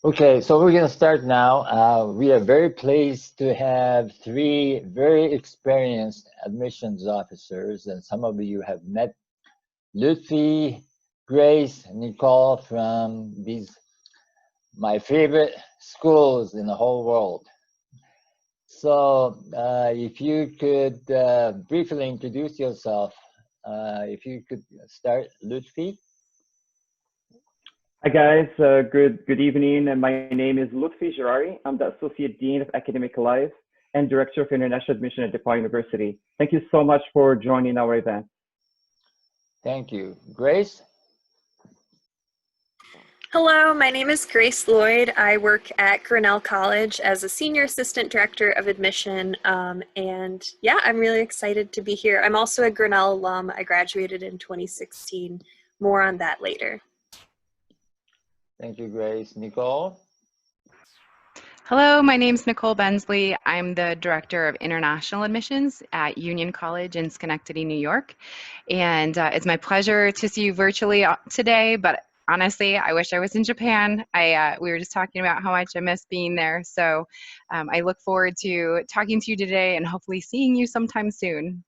Okay, so we're going to start now. We are very pleased to have three very experienced admissions officers, and some of you have met Lutfi, Grace, Nicole from my favorite schools in the whole world. So if you could briefly introduce yourself, if you could start, Lutfi. Hi guys, good evening. My name is Lutfi Girari. I'm the Associate Dean of Academic Life and Director of International Admission at Depauw University. Thank you so much for joining our event. Thank you. Grace? Hello, my name is Grace Lloyd. I work at Grinnell College as a Senior Assistant Director of Admission, and yeah, I'm really excited to be here. I'm also a Grinnell alum. I graduated in 2016. More on that later. Thank you, Grace. Nicole? Hello, my name is Nicole Bensley. I'm the Director of International Admissions at Union College in Schenectady, New York. And it's my pleasure to see you virtually today, but honestly, I wish I was in Japan. We were just talking about how much I miss being there. So I look forward to talking to you today and hopefully seeing you sometime soon.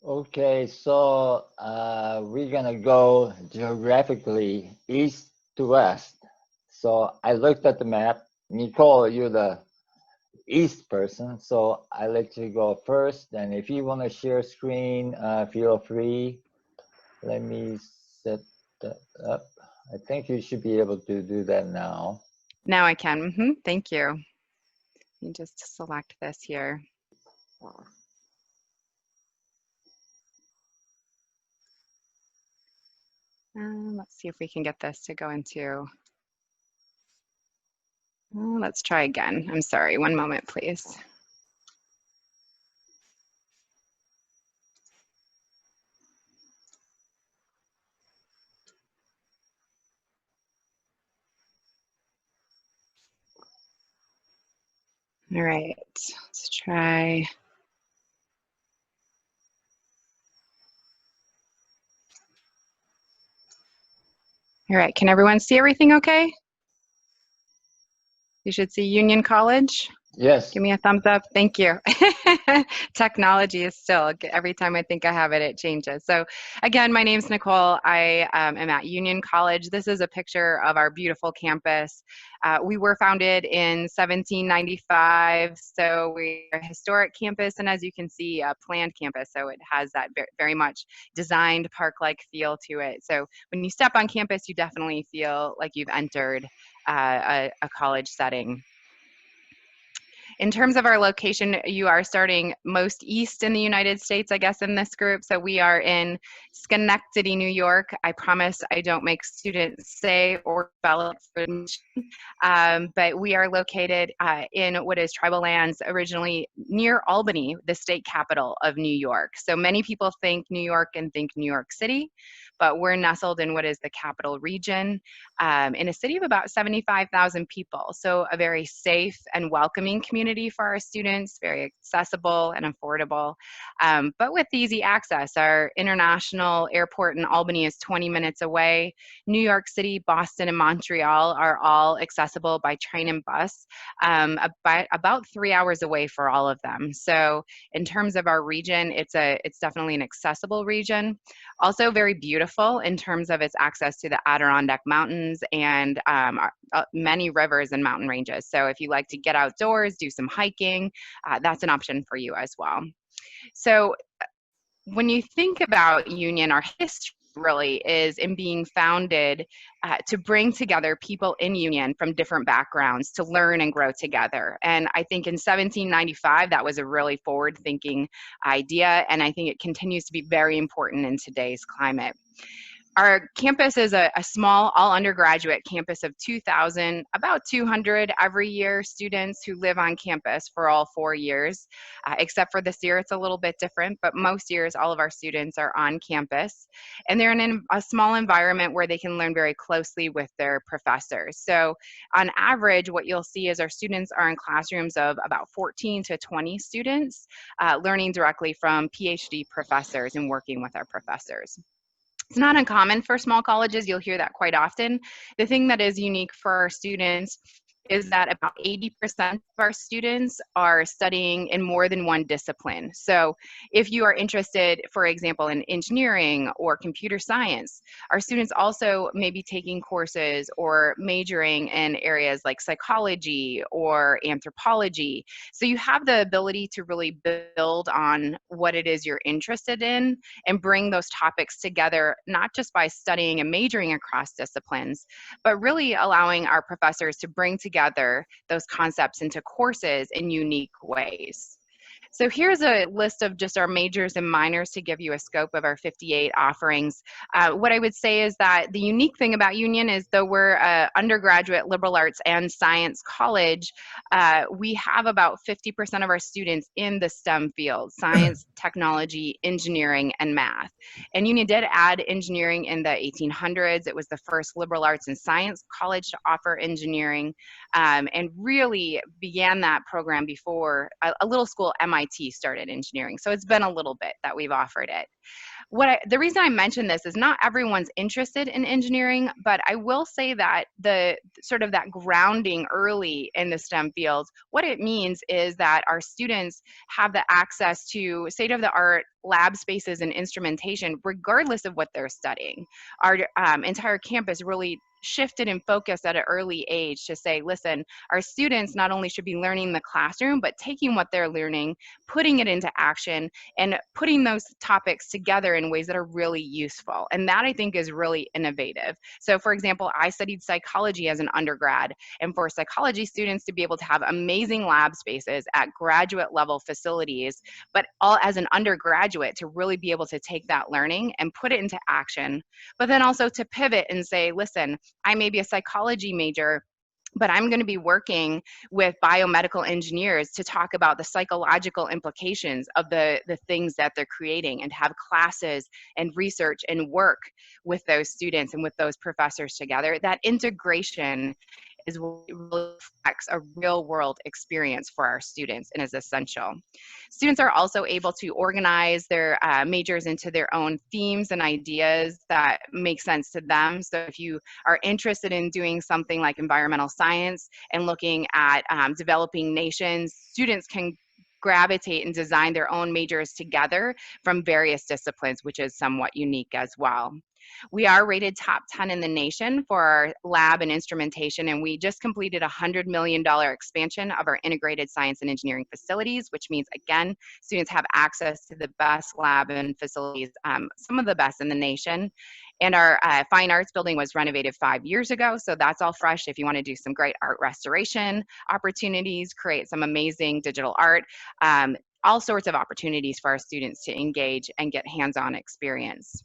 Okay, so we're gonna go geographically east to west. So I looked at the map. Nicole, you're the east person, so I let you go first. And if you want to share screen, feel free. Let me set that up. I think you should be able to do that now. Now I can. Thank you. Let me just select this here. Let's see if we can get this to go into. Let's try again. I'm sorry. One moment, please. All right, let's try. All right, can everyone see everything okay? You should see Union College. Yes. Give me a thumbs up. Thank you. Technology is still, every time I think I have it, it changes. So again, my name's Nicole. I am at Union College. This is a picture of our beautiful campus. We were founded in 1795, so we're a historic campus, and as you can see, a planned campus, so it has that very much designed park-like feel to it. So when you step on campus, you definitely feel like you've entered a college setting. In terms of our location, you are starting most east in the United States, I guess, in this group. So we are in Schenectady, New York. I promise I don't make students say or spell it for admission, but we are located in what is tribal lands, originally near Albany, the state capital of New York. So many people think New York and think New York City, but we're nestled in what is the capital region in a city of about 75,000 people. So a very safe and welcoming community for our students, very accessible and affordable, but with easy access. Our international airport in Albany is 20 minutes away. New York City, Boston, and Montreal are all accessible by train and bus, about 3 hours away for all of them. So in terms of our region, it's definitely an accessible region. Also very beautiful in terms of its access to the Adirondack Mountains and many rivers and mountain ranges. So if you like to get outdoors, do some hiking, that's an option for you as well. So when you think about Union, our history really is in being founded to bring together people in Union from different backgrounds to learn and grow together. And I think in 1795, that was a really forward-thinking idea, and I think it continues to be very important in today's climate. Our campus is a small, all undergraduate campus of 2,000, about 200 every year students who live on campus for all 4 years, except for this year, it's a little bit different, but most years, all of our students are on campus. And they're in a small environment where they can learn very closely with their professors. So on average, what you'll see is our students are in classrooms of about 14 to 20 students, learning directly from PhD professors and working with our professors. It's not uncommon for small colleges. You'll hear that quite often. The thing that is unique for our students is that about 80% of our students are studying in more than one discipline. So if you are interested, for example, in engineering or computer science, our students also may be taking courses or majoring in areas like psychology or anthropology. So you have the ability to really build on what it is you're interested in and bring those topics together, not just by studying and majoring across disciplines, but really allowing our professors to bring together those concepts into courses in unique ways. So here's a list of just our majors and minors to give you a scope of our 58 offerings. What I would say is that the unique thing about Union is, though we're an undergraduate liberal arts and science college, we have about 50% of our students in the STEM field: science, technology, engineering, and math. And Union did add engineering in the 1800s. It was the first liberal arts and science college to offer engineering, and really began that program before a little school, MIT, started engineering. So it's been a little bit that we've offered it. The reason I mention this is not everyone's interested in engineering, but I will say that the sort of that grounding early in the STEM fields, what it means is that our students have the access to state-of-the-art lab spaces and instrumentation, regardless of what they're studying. Our entire campus really shifted and focused at an early age to say, listen, our students not only should be learning in the classroom, but taking what they're learning, putting it into action, and putting those topics together in ways that are really useful. And that, I think, is really innovative. So for example, I studied psychology as an undergrad, and for psychology students to be able to have amazing lab spaces at graduate level facilities, but all as an undergraduate to really be able to take that learning and put it into action, but then also to pivot and say, listen, I may be a psychology major, but I'm going to be working with biomedical engineers to talk about the psychological implications of the things that they're creating, and have classes and research and work with those students and with those professors together. That integration is what really reflects a real world experience for our students and is essential. Students are also able to organize their majors into their own themes and ideas that make sense to them. So if you are interested in doing something like environmental science and looking at developing nations, students can gravitate and design their own majors together from various disciplines, which is somewhat unique as well. We are rated top 10 in the nation for our lab and instrumentation, and we just completed a $100 million expansion of our integrated science and engineering facilities, which means, again, students have access to the best lab and facilities, some of the best in the nation. And our fine arts building was renovated 5 years ago, so that's all fresh if you want to do some great art restoration opportunities, create some amazing digital art, all sorts of opportunities for our students to engage and get hands-on experience.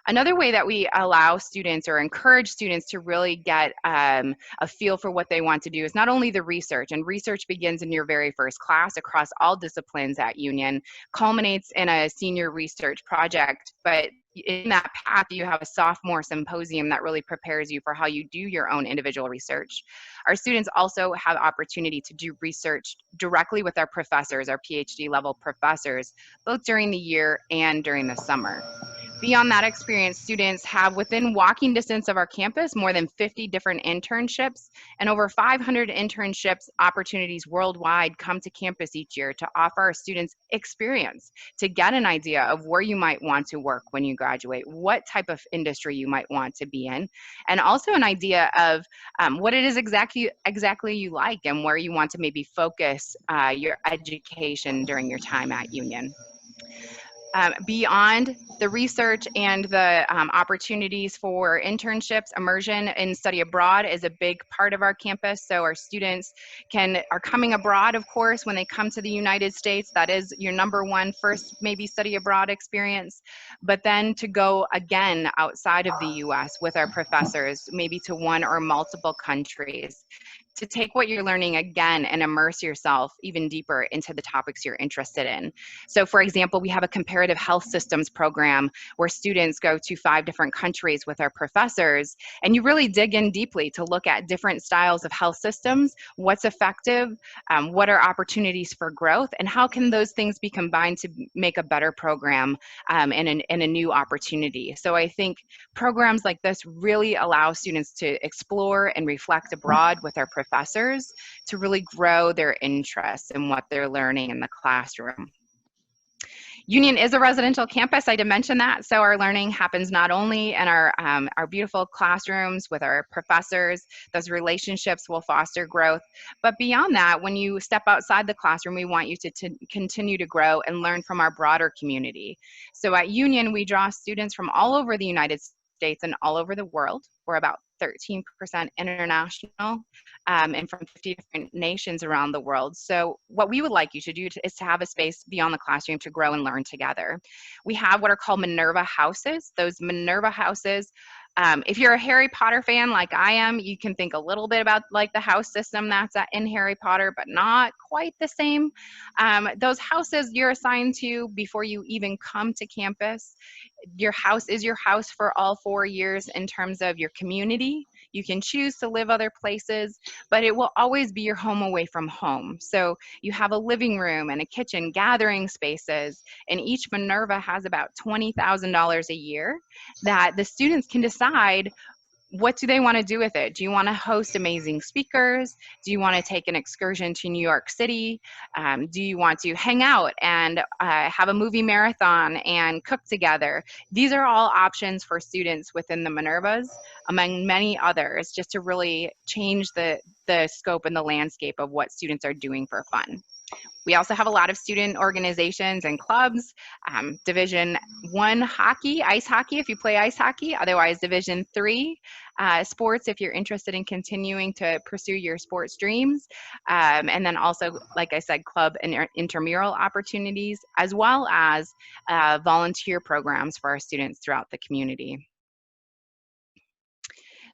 Another way that we allow students or encourage students to really get a feel for what they want to do is not only the research, and research begins in your very first class across all disciplines at Union, culminates in a senior research project, but in that path, you have a sophomore symposium that really prepares you for how you do your own individual research. Our students also have opportunity to do research directly with our professors, our PhD level professors, both during the year and during the summer. Beyond that experience, students have within walking distance of our campus more than 50 different internships, and over 500 internships opportunities worldwide come to campus each year to offer our students experience, to get an idea of where you might want to work when you graduate, what type of industry you might want to be in, and also an idea of what it is exactly you like and where you want to maybe focus your education during your time at Union. Beyond the research and the opportunities for internships, immersion and study abroad is a big part of our campus. So our students are coming abroad, of course, when they come to the United States. That is your number one first maybe study abroad experience. But then to go again outside of the US with our professors, maybe to one or multiple countries, to take what you're learning again and immerse yourself even deeper into the topics you're interested in. So for example, we have a comparative health systems program where students go to 5 different countries with our professors, and you really dig in deeply to look at different styles of health systems, what's effective, what are opportunities for growth, and how can those things be combined to make a better program and a new opportunity. So I think programs like this really allow students to explore and reflect abroad with our professors to really grow their interests in what they're learning in the classroom. Union is a residential campus, I did mention that, so our learning happens not only in our beautiful classrooms with our professors. Those relationships will foster growth, but beyond that, when you step outside the classroom, we want you to continue to grow and learn from our broader community. So at Union, we draw students from all over the United States and all over the world. We're about 13% international and from 50 different nations around the world. So what we would like you to do is to have a space beyond the classroom to grow and learn together. We have what are called Minerva Houses. Those Minerva Houses, if you're a Harry Potter fan like I am, you can think a little bit about like the house system that's in Harry Potter, but not quite the same. Those houses you're assigned to before you even come to campus. Your house is your house for all 4 years in terms of your community. You can choose to live other places, but it will always be your home away from home. So you have a living room and a kitchen, gathering spaces, and each Minerva has about $20,000 a year that the students can decide what do they want to do with it? Do you want to host amazing speakers? Do you want to take an excursion to New York City? Do you want to hang out and have a movie marathon and cook together? These are all options for students within the Minervas, among many others, just to really change the scope and the landscape of what students are doing for fun. We also have a lot of student organizations and clubs, Division I hockey, ice hockey if you play ice hockey, otherwise Division III sports if you're interested in continuing to pursue your sports dreams, and then also, like I said, club and intramural opportunities, as well as volunteer programs for our students throughout the community.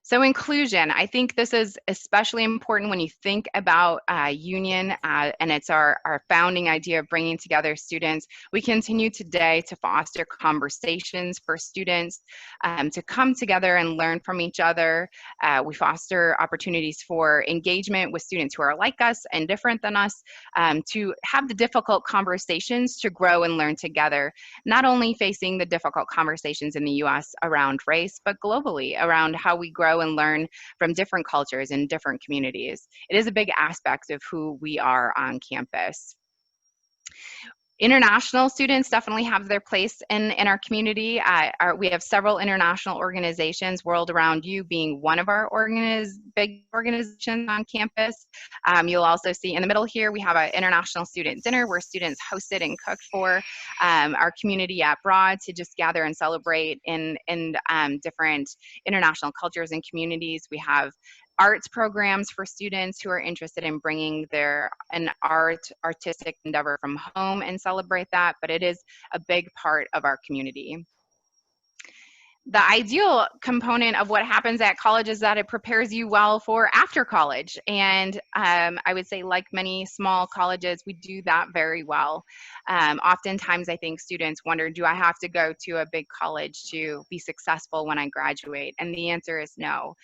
So inclusion, I think this is especially important when you think about Union, and it's our founding idea of bringing together students. We continue today to foster conversations for students to come together and learn from each other. We foster opportunities for engagement with students who are like us and different than us, to have the difficult conversations to grow and learn together, not only facing the difficult conversations in the US around race, but globally around how we grow and learn from different cultures and different communities. It is a big aspect of who we are on campus. International students definitely have their place in our community. We have several international organizations, World Around You being one of our big organizations on campus. You'll also see in the middle here, we have an international student dinner where students hosted and cooked for our community at Broad to just gather and celebrate in different international cultures and communities. We have arts programs for students who are interested in bringing an artistic endeavor from home and celebrate that, but it is a big part of our community. The ideal component of what happens at college is that it prepares you well for after college. And I would say, like many small colleges, we do that very well. Oftentimes, I think students wonder, do I have to go to a big college to be successful when I graduate? And the answer is no.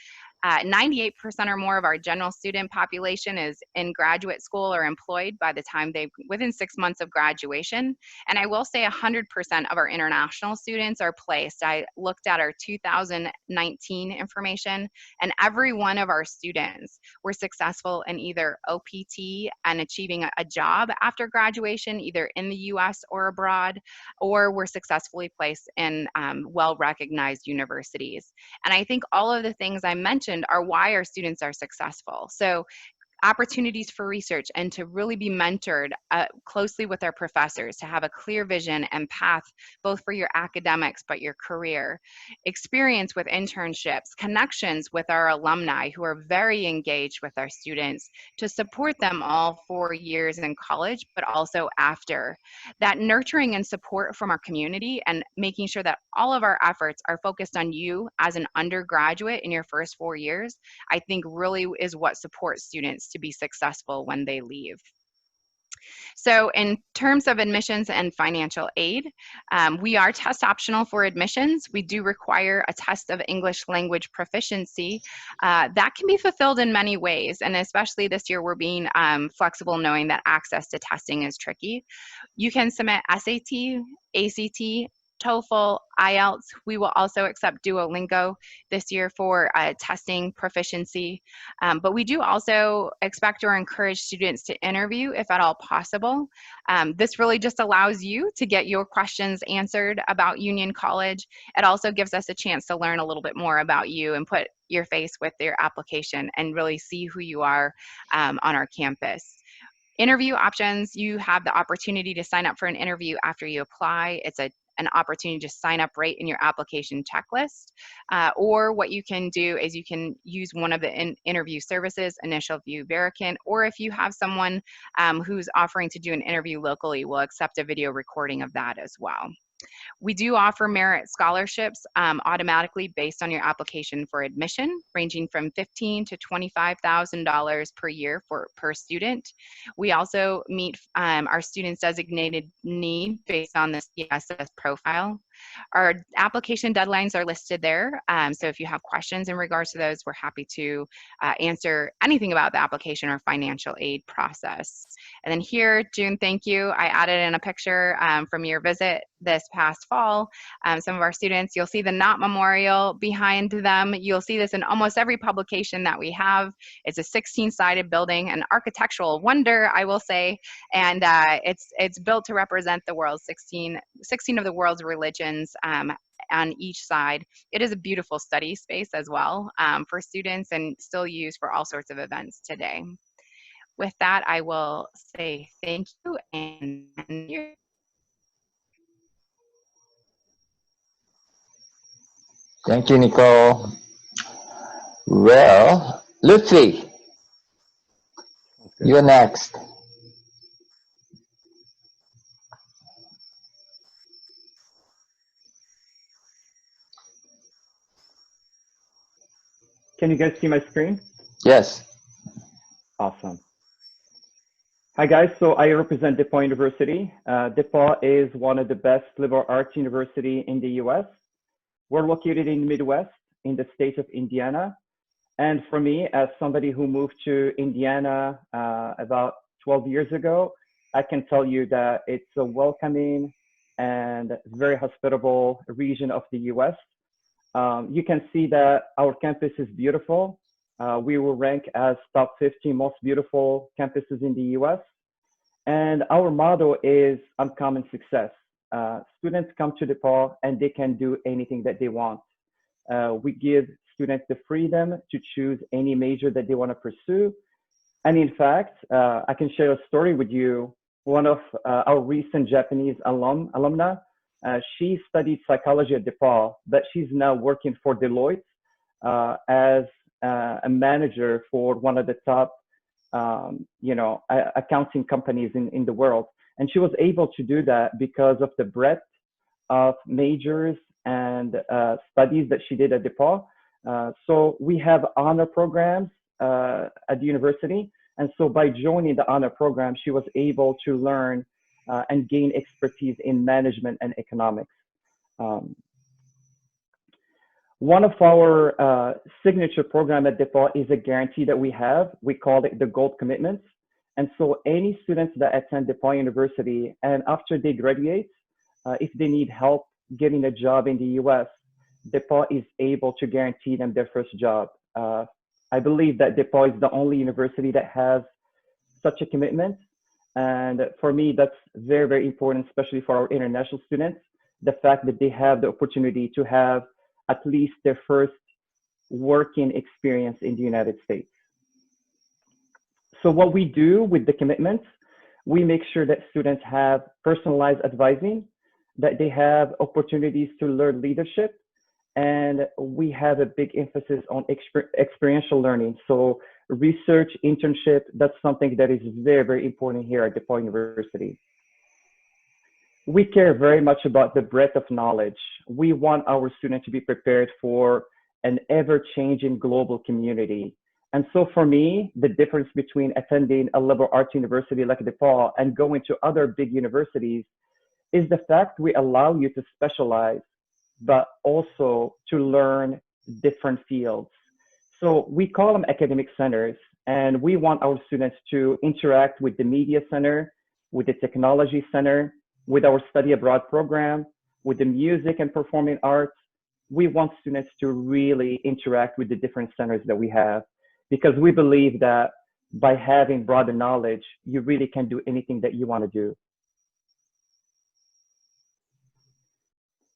98% or more of our general student population is in graduate school or employed by the time within 6 months of graduation. And I will say 100% of our international students are placed. I looked at our 2019 information, and every one of our students were successful in either OPT and achieving a job after graduation, either in the US or abroad, or were successfully placed in well-recognized universities. And I think all of the things I mentioned are why our students are successful. So opportunities for research, and to really be mentored closely with our professors, to have a clear vision and path both for your academics but your career, experience with internships, connections with our alumni who are very engaged with our students, to support them all 4 years in college but also after. That nurturing and support from our community, and making sure that all of our efforts are focused on you as an undergraduate in your first 4 years, I think really is what supports students to be successful when they leave. So in terms of admissions and financial aid, we are test optional for admissions. We do require a test of English language proficiency. That can be fulfilled in many ways, and especially this year we're being flexible, knowing that access to testing is tricky. You can submit SAT, ACT, TOEFL, IELTS. We will also accept Duolingo this year for testing proficiency. But we do also expect or encourage students to interview if at all possible. This really just allows you to get your questions answered about Union College. It also gives us a chance to learn a little bit more about you and put your face with your application and really see who you are on our campus. Interview options: you have the opportunity to sign up for an interview after you apply. It's an opportunity to sign up right in your application checklist. Or what you can do is you can use one of the interview services, Initial View, Veracant, or if you have someone who's offering to do an interview locally, we'll accept a video recording of that as well. We do offer merit scholarships automatically based on your application for admission, ranging from $15,000 to $25,000 per year per student. We also meet our students' designated need based on the CSS profile. Our application deadlines are listed there, so if you have questions in regards to those, we're happy to answer anything about the application or financial aid process. And then here, June, thank you. I added in a picture from your visit this past fall. Some of our students, you'll see the Knott Memorial behind them. You'll see this in almost every publication that we have. It's a 16-sided building, an architectural wonder, I will say, and it's built to represent the world's 16 of the world's religions on each side. It is a beautiful study space as well for students, and still used for all sorts of events today. With that, I will say thank you, and Thank you, Nicole. Well, Lutfi, you're next. Can you guys see my screen? Yes. Awesome. Hi guys, so I represent Depauw University. Depauw is one of the best liberal arts university in the US. We're located in the Midwest in the state of Indiana. And for me, as somebody who moved to Indiana about 12 years ago, I can tell you that it's a welcoming and very hospitable region of the US. You can see that our campus is beautiful. We will rank as top 50 most beautiful campuses in the US. And our motto is uncommon success. Students come to Depauw and they can do anything that they want. We give students the freedom to choose any major that they want to pursue. And in fact, I can share a story with you. One of our recent Japanese alumna, she studied psychology at Depauw, but she's now working for Deloitte as a manager for one of the top accounting companies in the world. And she was able to do that because of the breadth of majors and studies that she did at Depauw. So we have honor programs at the university. And so by joining the honor program, she was able to learn and gain expertise in management and economics. One of our signature program at Depauw is a guarantee that we have. We call it the Gold Commitment. And so any students that attend Depauw University and after they graduate, if they need help getting a job in the US, Depauw is able to guarantee them their first job. I believe that Depauw is the only university that has such a commitment. And for me, that's very, very important, especially for our international students, the fact that they have the opportunity to have at least their first working experience in the United States. So what we do with the commitments, we make sure that students have personalized advising, that they have opportunities to learn leadership, and we have a big emphasis on experiential learning. So research, internship, that's something that is very, very important here at DePauw University. We care very much about the breadth of knowledge. We want our students to be prepared for an ever-changing global community. And so for me, the difference between attending a liberal arts university like DePauw and going to other big universities is the fact we allow you to specialize, but also to learn different fields. So we call them academic centers, and we want our students to interact with the media center, with the technology center, with our study abroad program, with the music and performing arts. We want students to really interact with the different centers that we have, because we believe that by having broader knowledge, you really can do anything that you want to do.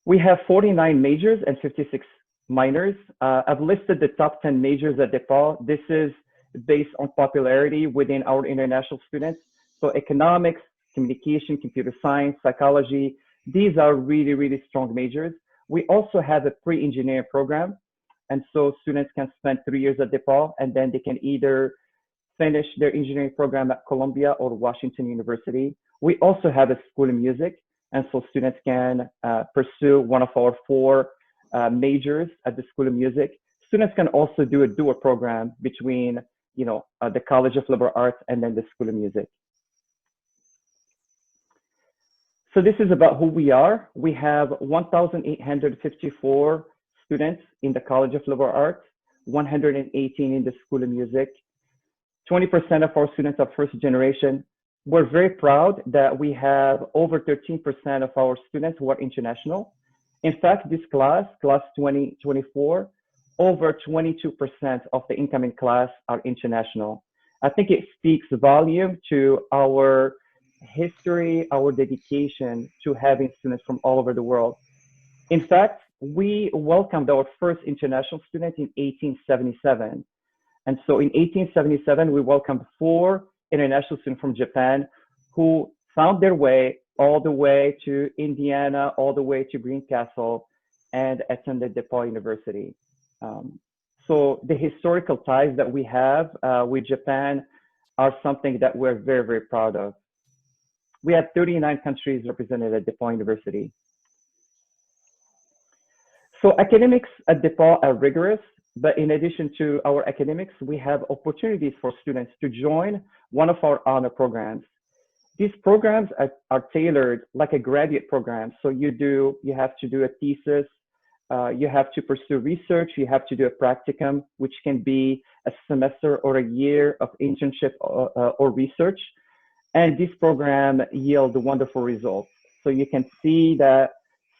We have 49 majors and 56 minors. I've listed the top 10 majors at DePauw. This is based on popularity within our international students. So economics, communication, computer science, psychology, these are really, really strong majors. We also have a pre-engineering program. And so students can spend 3 years at DePauw, and then they can either finish their engineering program at Columbia or Washington University. We also have a school of music. And so students can pursue one of our 4 majors at the School of Music. Students can also do a dual program between, the College of Liberal Arts and then the School of Music. So this is about who we are. We have 1,854 students in the College of Liberal Arts, 118 in the School of Music. 20% of our students are first generation. We're very proud that we have over 13% of our students who are international. In fact, this class 2024, over 22% of the incoming class are international. I think it speaks volume to our history, our dedication to having students from all over the world. In fact, we welcomed our first international student in 1877. And so in 1877, we welcomed 4 international students from Japan who found their way all the way to Indiana, all the way to Greencastle, and attended DePauw University. So the historical ties that we have with Japan are something that we're very, very proud of. We have 39 countries represented at DePauw University. So academics at DePauw are rigorous, but in addition to our academics, we have opportunities for students to join one of our honor programs. These programs are tailored like a graduate program. So you have to do a thesis, you have to pursue research, you have to do a practicum, which can be a semester or a year of internship or research. And this program yield wonderful results. So you can see that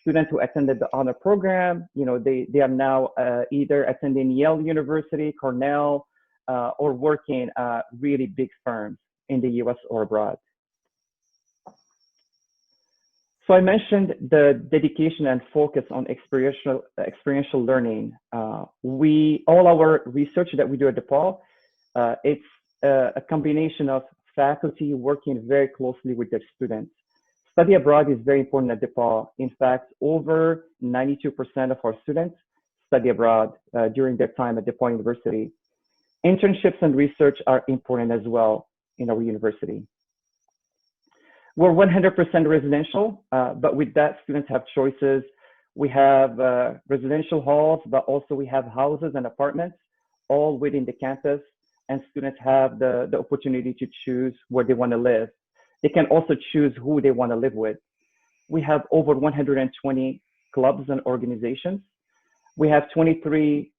students who attended the honor program, they are now either attending Yale University, Cornell, or working at really big firms in the US or abroad. So I mentioned the dedication and focus on experiential learning. All our research that we do at DePauw, it's a combination of faculty working very closely with their students. Study abroad is very important at DePauw. In fact, over 92% of our students study abroad during their time at DePauw University. Internships and research are important as well in our university. We're 100% residential, but with that, students have choices. We have residential halls, but also we have houses and apartments all within the campus, and students have the opportunity to choose where they want to live. They can also choose who they want to live with. We have over 120 clubs and organizations. We have 23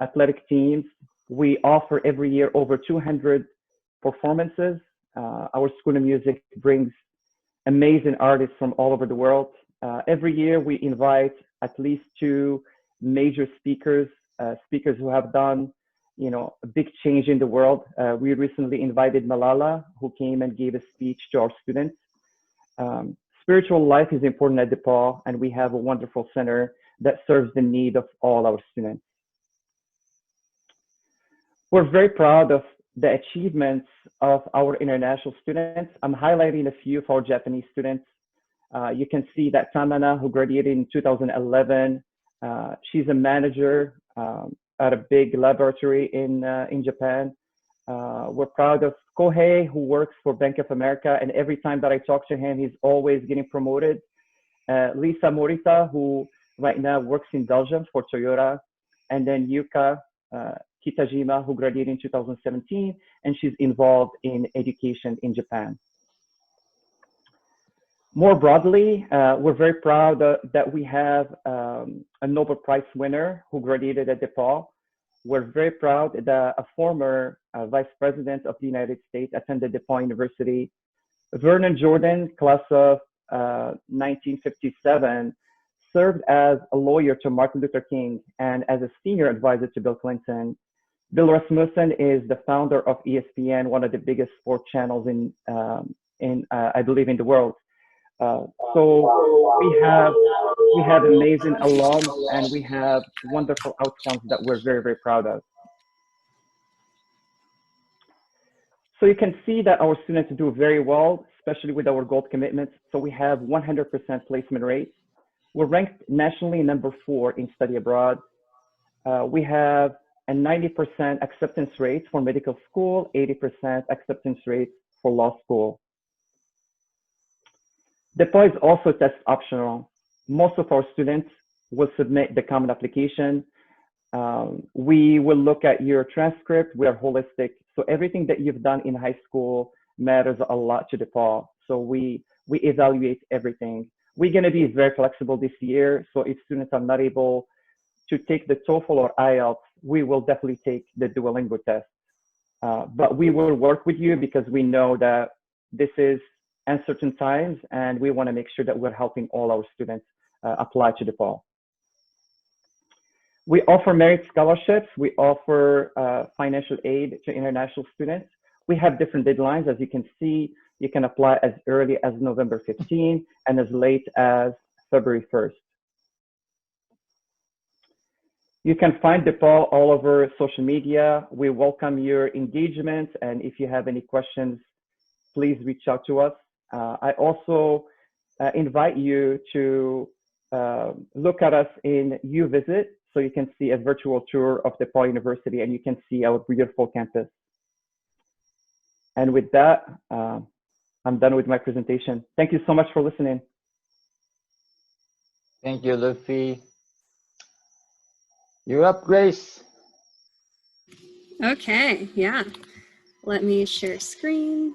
athletic teams. We offer every year over 200 performances. Our School of Music brings amazing artists from all over the world. Every year we invite at least 2 major speakers who have done a big change in the world. We recently invited Malala, who came and gave a speech to our students. Spiritual life is important at DePauw, and we have a wonderful center that serves the need of all our students. We're very proud of the achievements of our international students. I'm highlighting a few of our Japanese students. You can see that Tamana, who graduated in 2011, she's a manager at a big laboratory in Japan. We're proud of Kohei, who works for Bank of America, and every time that I talk to him, he's always getting promoted. Lisa Morita, who right now works in Belgium for Toyota, and then Yuka Kitajima, who graduated in 2017, and she's involved in education in Japan. More broadly, we're very proud that we have a Nobel Prize winner who graduated at DePauw. We're very proud that a former Vice President of the United States attended DePauw University. Vernon Jordan, class of 1957, served as a lawyer to Martin Luther King and as a senior advisor to Bill Clinton. Bill Rasmussen is the founder of ESPN, one of the biggest sports channels in I believe, in the world. So we have amazing alums, and we have wonderful outcomes that we're very, very proud of. So you can see that our students do very well, especially with our gold commitments. So we have 100% placement rate. We're ranked nationally number 4 in study abroad. We have a 90% acceptance rate for medical school, 80% acceptance rate for law school. DePauw is also test optional. Most of our students will submit the common application. We will look at your transcript. We are holistic. So everything that you've done in high school matters a lot to DePauw. So we evaluate everything. We're going to be very flexible this year. So if students are not able to take the TOEFL or IELTS, we will definitely take the Duolingo test. But we will work with you because we know that this is uncertain times, and we want to make sure that we're helping all our students apply to DePauw. We offer merit scholarships. We offer financial aid to international students. We have different deadlines. As you can see, you can apply as early as November 15 and as late as February 1st. You can find DePauw all over social media. We welcome your engagement, and if you have any questions, please reach out to us. I also invite you to look at us in UVisit, so you can see a virtual tour of DePauw University and you can see our beautiful campus. And with that, I'm done with my presentation. Thank you so much for listening. Thank you, Luffy. You're up, Grace. Okay, yeah. Let me share screen.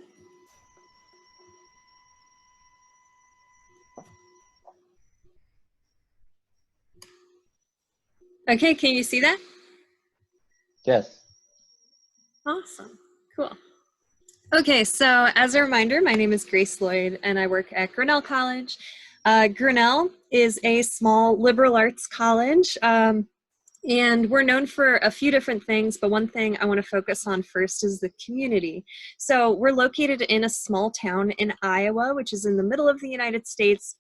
Okay, can you see that? Yes. Awesome, cool. Okay, so as a reminder, my name is Grace Lloyd and I work at Grinnell College. Grinnell is a small liberal arts college, and we're known for a few different things, but one thing I want to focus on first is the community. So we're located in a small town in Iowa, which is in the middle of the United States,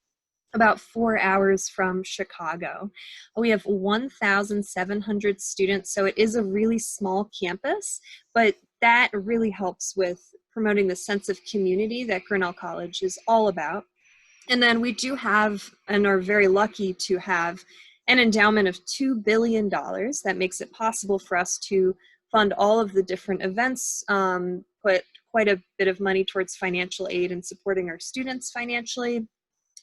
about 4 hours from Chicago. We have 1,700 students, so it is a really small campus, but that really helps with promoting the sense of community that Grinnell College is all about. And then we do have, and are very lucky to have, an endowment of $2 billion that makes it possible for us to fund all of the different events, put quite a bit of money towards financial aid and supporting our students financially.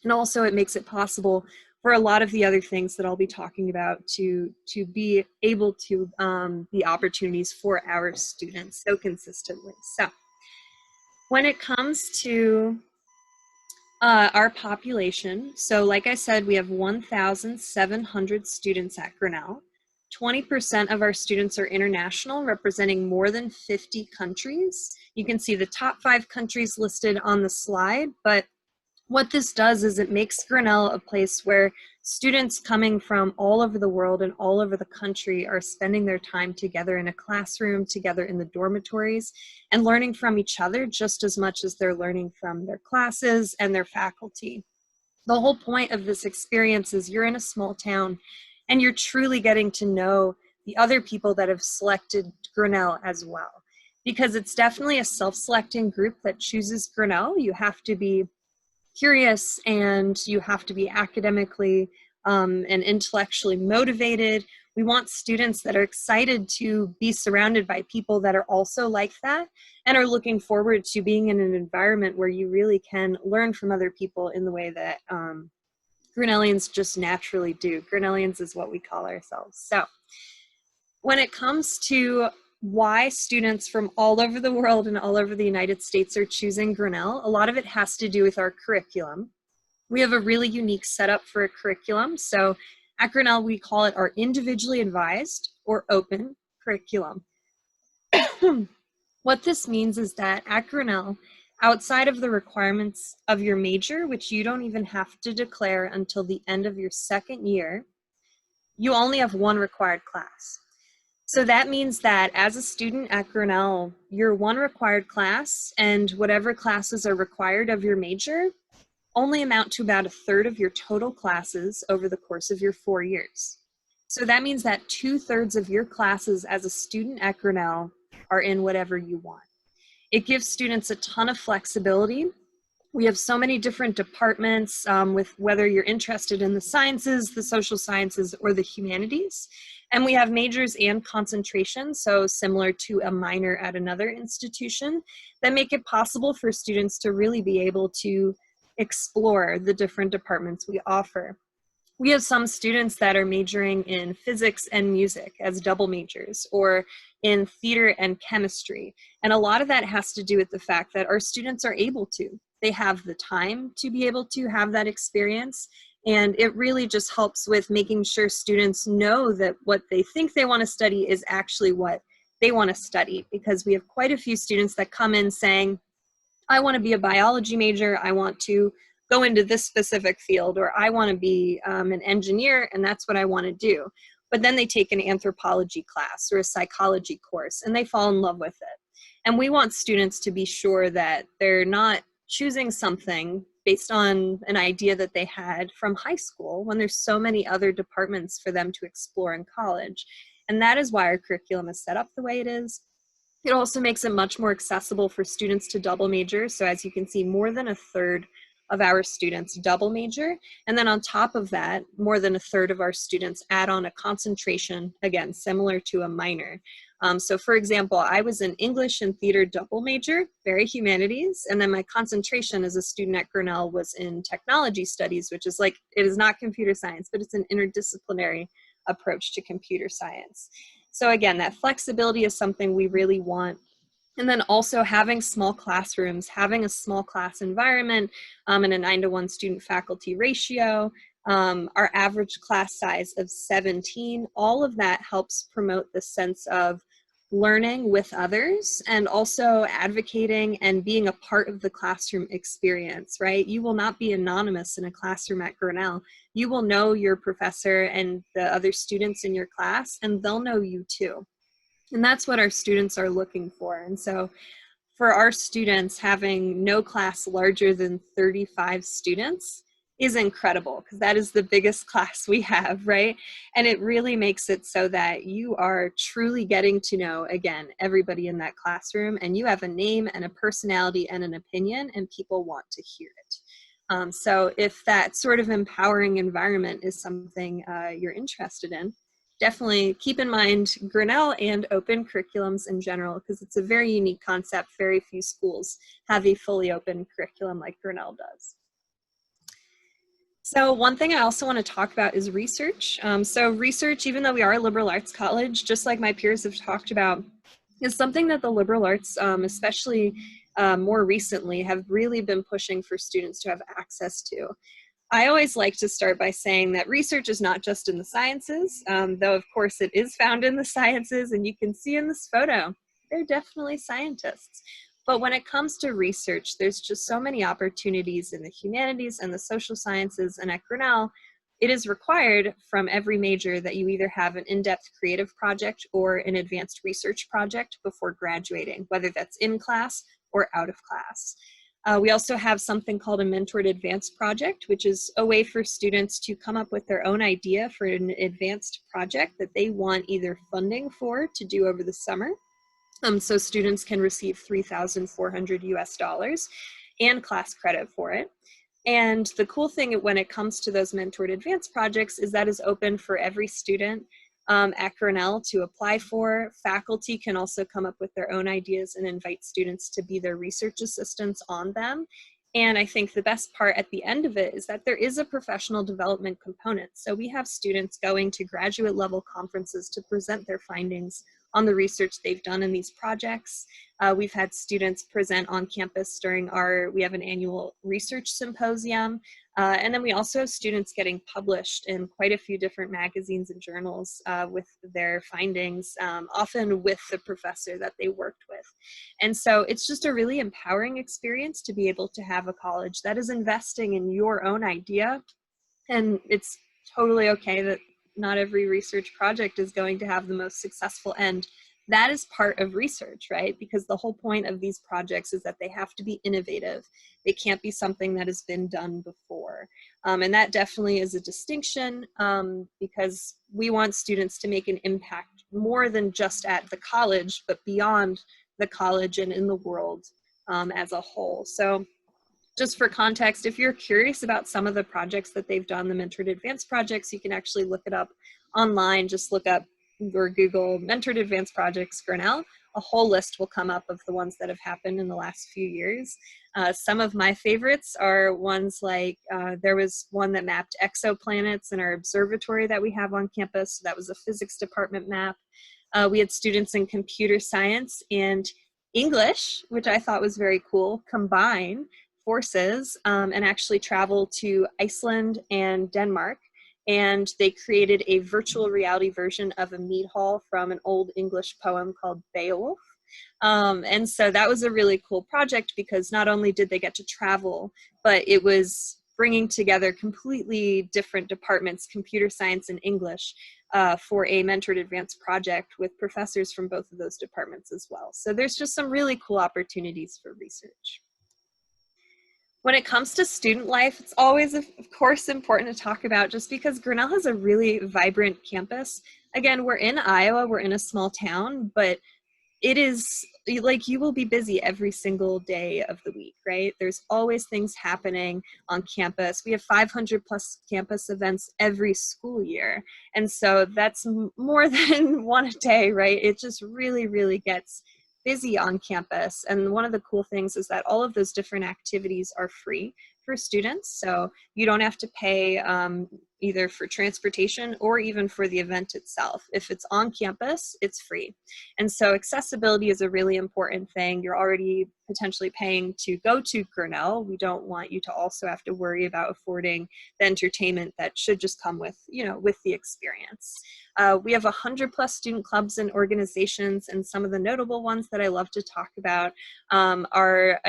And also it makes it possible for a lot of the other things that I'll be talking about to be able to be opportunities for our students so consistently. So when it comes to our population, so like I said, we have 1,700 students at Grinnell. 20% of our students are international, representing more than 50 countries. You can see the top 5 countries listed on the slide, but what this does is it makes Grinnell a place where students coming from all over the world and all over the country are spending their time together in a classroom, together in the dormitories, and learning from each other just as much as they're learning from their classes and their faculty. The whole point of this experience is you're in a small town and you're truly getting to know the other people that have selected Grinnell as well. because it's definitely a self-selecting group that chooses Grinnell. You have to be curious and you have to be academically and intellectually motivated. We want students that are excited to be surrounded by people that are also like that and are looking forward to being in an environment where you really can learn from other people in the way that Grinnellians just naturally do. Grinnellians is what we call ourselves. So when it comes to why students from all over the world and all over the United States are choosing Grinnell, a lot of it has to do with our curriculum. We have a really unique setup for a curriculum. So at Grinnell, we call it our individually advised or open curriculum. What this means is that at Grinnell, outside of the requirements of your major, which you don't even have to declare until the end of your second year, you only have one required class. So that means that as a student at Grinnell, your one required class and whatever classes are required of your major only amount to about 1/3 of your total classes over the course of your 4 years. So that means that 2/3 of your classes as a student at Grinnell are in whatever you want. It gives students a ton of flexibility. We have so many different departments with whether you're interested in the sciences, the social sciences, or the humanities. And we have majors and concentrations, so similar to a minor at another institution, that make it possible for students to really be able to explore the different departments we offer. We have some students that are majoring in physics and music as double majors, or in theater and chemistry. And a lot of that has to do with the fact that our students are able to. They have the time to be able to have that experience. And it really just helps with making sure students know that what they think they want to study is actually what they want to study. Because we have quite a few students that come in saying, I want to be a biology major, I want to go into this specific field, or I want to be an engineer and that's what I want to do. But then they take an anthropology class or a psychology course and they fall in love with it. And we want students to be sure that they're not choosing something based on an idea that they had from high school when there's so many other departments for them to explore in college. And that is why our curriculum is set up the way it is. It also makes it much more accessible for students to double major. So as you can see, more than 1/3 of our students double major. And then on top of that, more than 1/3 of our students add on a concentration, again, similar to a minor. So for example, I was an English and theater double major, very humanities. And then my concentration as a student at Grinnell was in technology studies, which is like, it is not computer science, but it's an interdisciplinary approach to computer science. So again, that flexibility is something we really want. And then also having small classrooms, having a small class environment, and a 9-to-1 student faculty ratio, our average class size of 17, all of that helps promote the sense of learning with others and also advocating and being a part of the classroom experience, right? You will not be anonymous in a classroom at Grinnell. You will know your professor and the other students in your class, and they'll know you too. And that's what our students are looking for. And so for our students, having no class larger than 35 students is incredible, because that is the biggest class we have, right? And it really makes it so that you are truly getting to know, again, everybody in that classroom, and you have a name and a personality and an opinion, and people want to hear it. So if that sort of empowering environment is something you're interested in, definitely keep in mind Grinnell and open curriculums in general, because it's a very unique concept. Very few schools have a fully open curriculum like Grinnell does. So one thing I also want to talk about is research. So research, even though we are a liberal arts college, just like my peers have talked about, is something that the liberal arts, especially more recently, have really been pushing for students to have access to. I always like to start by saying that research is not just in the sciences, though of course it is found in the sciences, and you can see in this photo, they're definitely scientists. But when it comes to research, there's just so many opportunities in the humanities and the social sciences, and at Grinnell, it is required from every major that you either have an in-depth creative project or an advanced research project before graduating, whether that's in class or out of class. We also have something called a mentored advanced project, which is a way for students to come up with their own idea for an advanced project that they want either funding for to do over the summer, So students can receive $3,400 US and class credit for it. And the cool thing when it comes to those mentored advanced projects is that is open for every student at Grinnell to apply for. Faculty can also come up with their own ideas and invite students to be their research assistants on them. And I think the best part at the end of it is that there is a professional development component. So we have students going to graduate level conferences to present their findings on the research they've done in these projects. We've had students present on campus during we have an annual research symposium. And then we also have students getting published in quite a few different magazines and journals with their findings, often with the professor that they worked with. And so it's just a really empowering experience to be able to have a college that is investing in your own idea. And it's totally okay that not every research project is going to have the most successful end. That is part of research, right? Because the whole point of these projects is that they have to be innovative. They can't be something that has been done before. And that definitely is a distinction because we want students to make an impact more than just at the college, but beyond the college and in the world as a whole. So just for context, if you're curious about some of the projects that they've done, the Mentored Advanced projects, you can actually look it up online. Just look up or Google Mentored Advanced Projects Grinnell. A whole list will come up of the ones that have happened in the last few years. Some of my favorites are ones like, there was one that mapped exoplanets in our observatory that we have on campus. So that was a physics department map. We had students in computer science and English, which I thought was very cool, combine forces and actually travel to Iceland and Denmark. And they created a virtual reality version of a mead hall from an old English poem called Beowulf. And so that was a really cool project because not only did they get to travel, but it was bringing together completely different departments, computer science and English, for a mentored advanced project with professors from both of those departments as well. So there's just some really cool opportunities for research. When it comes to student life, it's always, of course, important to talk about just because Grinnell has a really vibrant campus. Again, we're in Iowa, we're in a small town, but it is like you will be busy every single day of the week, right? There's always things happening on campus. We have 500 plus campus events every school year. And so that's more than one a day, right? It just really, really gets busy on campus. And one of the cool things is that all of those different activities are free for students. So you don't have to pay either for transportation or even for the event itself. If it's on campus, it's free. And so accessibility is a really important thing. You're already potentially paying to go to Grinnell. We don't want you to also have to worry about affording the entertainment that should just come with, with the experience. We have 100 plus student clubs and organizations, and some of the notable ones that I love to talk about are,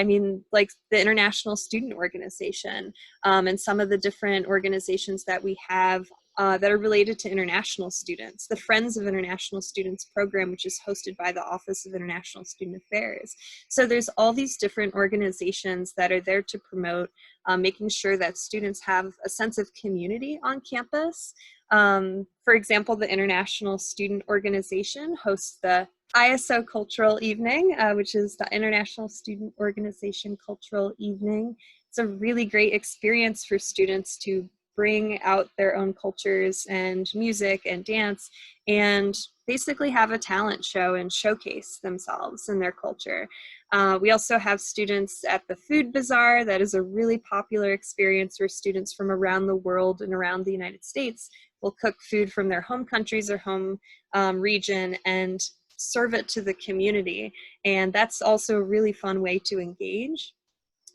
like the International Student Organization and some of the different organizations that we have that are related to international students. The Friends of International Students program, which is hosted by the Office of International Student Affairs. So there's all these different organizations that are there to promote making sure that students have a sense of community on campus. For example, the International Student Organization hosts the ISO Cultural Evening, which is the International Student Organization Cultural Evening. It's a really great experience for students to bring out their own cultures and music and dance and basically have a talent show and showcase themselves and their culture. We also have students at the Food Bazaar. That is a really popular experience where students from around the world and around the United States will cook food from their home countries or home region and serve it to the community. And that's also a really fun way to engage.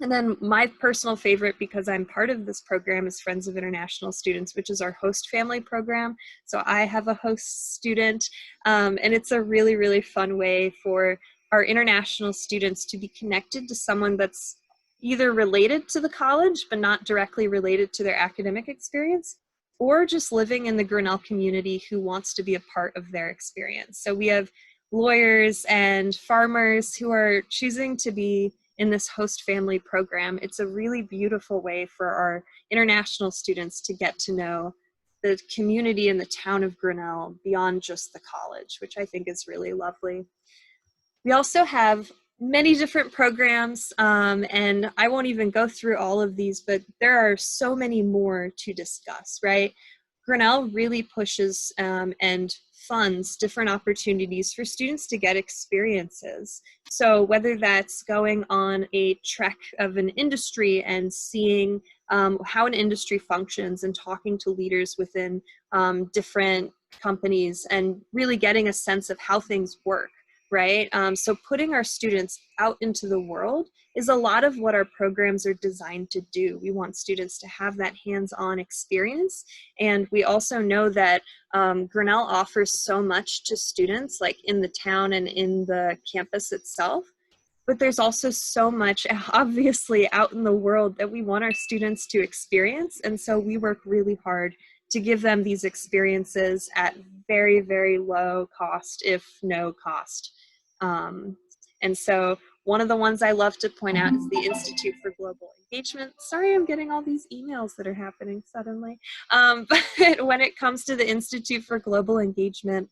And then my personal favorite, because I'm part of this program, is Friends of International Students, which is our host family program. So I have a host student, and it's a really, really fun way for our international students to be connected to someone that's either related to the college, but not directly related to their academic experience, or just living in the Grinnell community who wants to be a part of their experience. So we have lawyers and farmers who are choosing to be in this host family program. It's a really beautiful way for our international students to get to know the community in the town of Grinnell beyond just the college, which I think is really lovely. We also have many different programs, and I won't even go through all of these, but there are so many more to discuss, right? Grinnell really pushes and funds different opportunities for students to get experiences. So whether that's going on a trek of an industry and seeing how an industry functions and talking to leaders within different companies and really getting a sense of how things work, right? So putting our students out into the world is a lot of what our programs are designed to do. We want students to have that hands-on experience. And we also know that Grinnell offers so much to students, like in the town and in the campus itself. But there's also so much, obviously, out in the world that we want our students to experience. And so we work really hard to give them these experiences at very, very low cost, if no cost. And so one of the ones I love to point out is the Institute for Global Engagement. Sorry, I'm getting all these emails that are happening suddenly. But when it comes to the Institute for Global Engagement,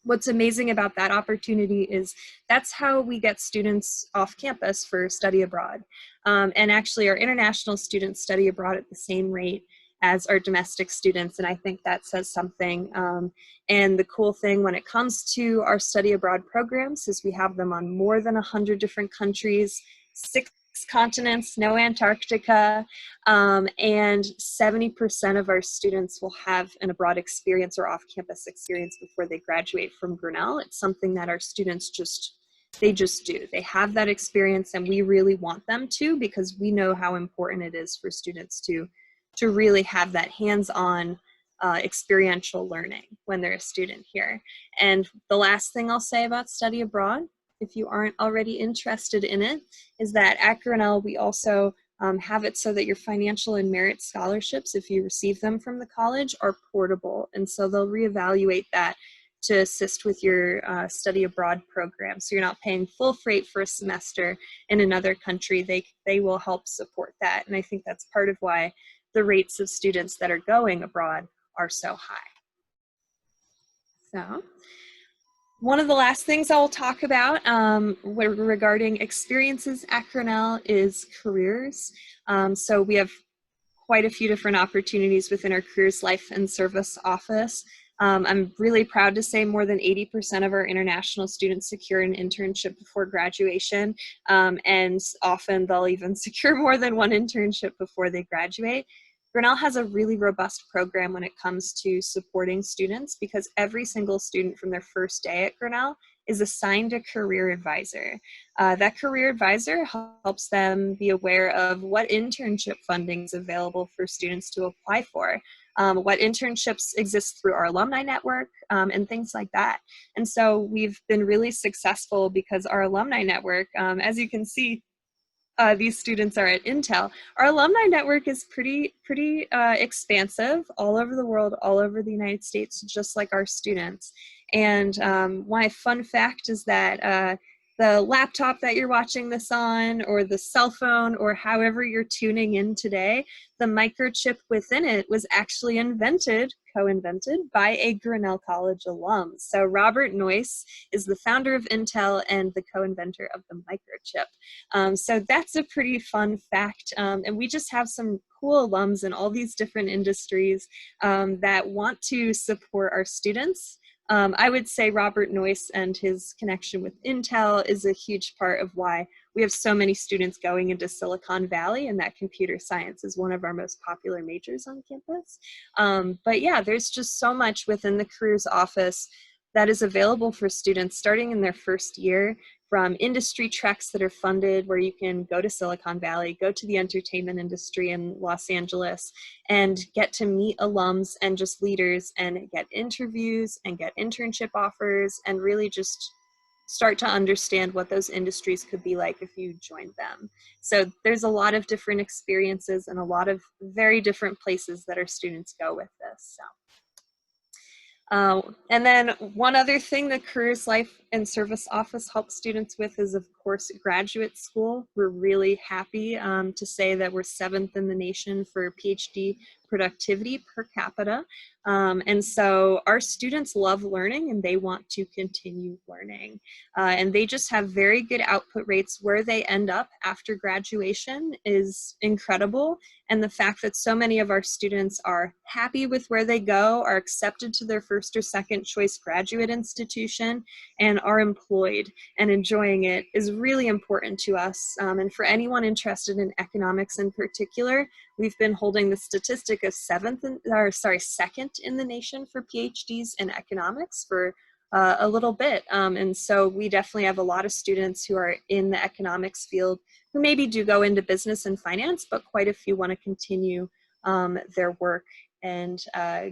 what's amazing about that opportunity is that's how we get students off campus for study abroad. And actually our international students study abroad at the same rate as our domestic students, and I think that says something. And the cool thing when it comes to our study abroad programs is we have them on more than 100 different countries, 6 continents, no Antarctica, and 70% of our students will have an abroad experience or off-campus experience before they graduate from Grinnell. It's something that our students they just do. They have that experience, and we really want them to, because we know how important it is for students to really have that hands-on experiential learning when they're a student here. And the last thing I'll say about study abroad, if you aren't already interested in it, is that at Grinnell we also have it so that your financial and merit scholarships, if you receive them from the college, are portable. And so they'll reevaluate that to assist with your study abroad program. So you're not paying full freight for a semester in another country. They will help support that. And I think that's part of why the rates of students that are going abroad are so high. So one of the last things I'll talk about regarding experiences at Grinnell is careers. So we have quite a few different opportunities within our Careers, Life, and Service office. I'm really proud to say more than 80% of our international students secure an internship before graduation, and often they'll even secure more than one internship before they graduate. Grinnell has a really robust program when it comes to supporting students, because every single student from their first day at Grinnell is assigned a career advisor. That career advisor helps them be aware of what internship funding is available for students to apply for, what internships exist through our alumni network, and things like that. And so we've been really successful because our alumni network, as you can see, these students are at Intel. Our alumni network is pretty expansive all over the world, all over the United States, just like our students. And my fun fact is that the laptop that you're watching this on, or the cell phone, or however you're tuning in today, the microchip within it was actually co-invented by a Grinnell College alum. So Robert Noyce is the founder of Intel and the co-inventor of the microchip. So that's a pretty fun fact. And we just have some cool alums in all these different industries that want to support our students. I would say Robert Noyce and his connection with Intel is a huge part of why we have so many students going into Silicon Valley, and that computer science is one of our most popular majors on campus. But yeah, there's just so much within the careers office that is available for students starting in their first year, from industry treks that are funded where you can go to Silicon Valley, go to the entertainment industry in Los Angeles, and get to meet alums and just leaders and get interviews and get internship offers, and really just start to understand what those industries could be like if you joined them. So there's a lot of different experiences and a lot of very different places that our students go with this. So. And then one other thing the Careers, Life, and Service Office helps students with is, of course, graduate school. We're really happy to say that we're 7th in the nation for PhD productivity per capita. And so our students love learning and they want to continue learning. And they just have very good output rates. Where they end up after graduation is incredible. And the fact that so many of our students are happy with where they go, are accepted to their first or second choice graduate institution, and are employed and enjoying it is really important to us. And for anyone interested in economics in particular, we've been holding the statistic of second in the nation for PhDs in economics for a little bit. And so we definitely have a lot of students who are in the economics field who maybe do go into business and finance, but quite a few want to continue their work and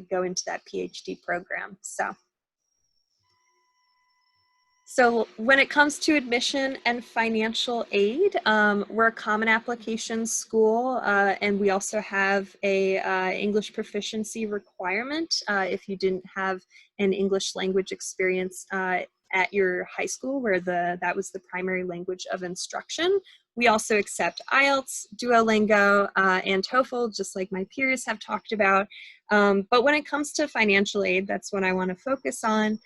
go into that PhD program. So when it comes to admission and financial aid, we're a common application school, and we also have a English proficiency requirement if you didn't have an English language experience at your high school where that was the primary language of instruction. We also accept IELTS, Duolingo, and TOEFL, just like my peers have talked about. But when it comes to financial aid, that's what I want to focus on.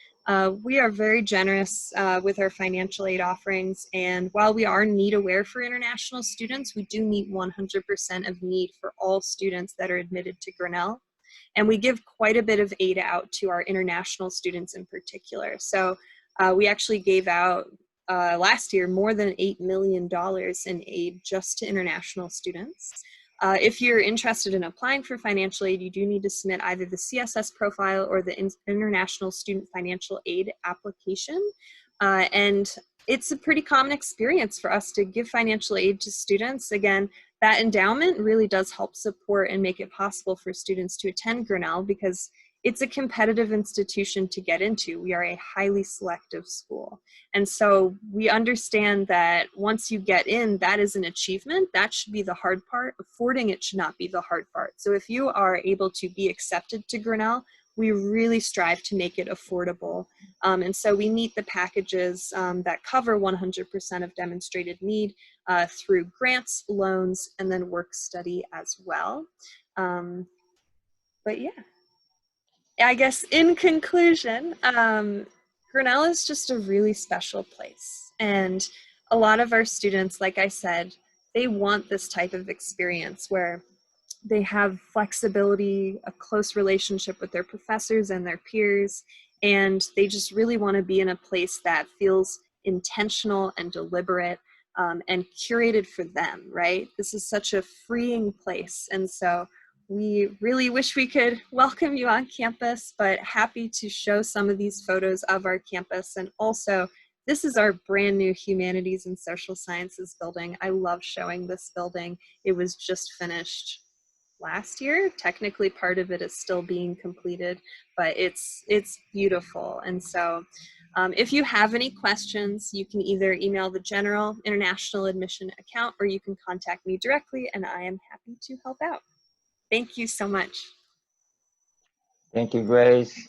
We are very generous with our financial aid offerings, and while we are need aware for international students, we do meet 100% of need for all students that are admitted to Grinnell. And we give quite a bit of aid out to our international students in particular. So we actually gave out last year more than $8 million in aid just to international students. If you're interested in applying for financial aid, you do need to submit either the CSS profile or the International Student Financial Aid application. And it's a pretty common experience for us to give financial aid to students. Again, that endowment really does help support and make it possible for students to attend Grinnell because it's a competitive institution to get into. We are a highly selective school. And so we understand that once you get in, that is an achievement. That should be the hard part. Affording it should not be the hard part. So if you are able to be accepted to Grinnell, we really strive to make it affordable. And so we meet the packages that cover 100% of demonstrated need through grants, loans, and then work study as well. But yeah. I guess in conclusion, Grinnell is just a really special place. And a lot of our students, like I said, they want this type of experience where they have flexibility, a close relationship with their professors and their peers, and they just really want to be in a place that feels intentional and deliberate and curated for them, right? This is such a freeing place. And so we really wish we could welcome you on campus, but happy to show some of these photos of our campus. And also, this is our brand new Humanities and Social Sciences building. I love showing this building. It was just finished last year. Technically, part of it is still being completed, but it's beautiful. And so if you have any questions, you can either email the General International Admission account or you can contact me directly, and I am happy to help out. Thank you so much. Thank you, Grace.